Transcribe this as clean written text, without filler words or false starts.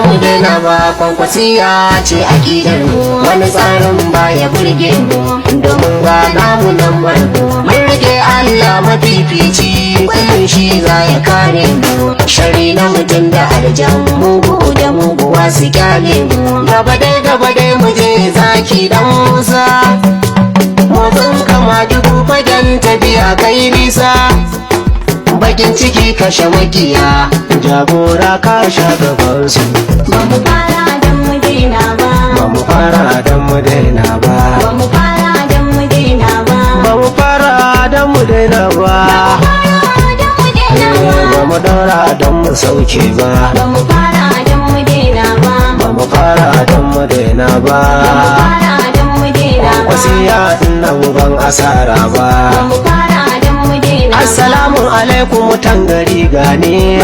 mu daina ba, kwankwasiya ce aƙidar mu, wani tsarin baya burge mu, domin ga namu nan barko. Mun rike Allah mafifici, kullum shi za ya kare mu, shari na mutum da aljan, mugu da muguwa su kyale mu. Gaba dai mu je zaki dan Musa, motsin kama dubu fagen tafiya kai nisa. Bakin ciki kashe makiya, jagora ka sha gabansu. Ba mu fara don mu daina ba, Ba mu fara don mu daina ba, ba mu fara don mu daina ba, Ba mu fara don mu daina ba, Ba mu daura don mu sauke ba, ba mu fara don mu daina ba, Ba mu fara don mu daina ba, fara don mu daina ba, wasiya ina ban asara ba ba. mu fara don mu daina ba. Assalamu alaikum mutan gari gane.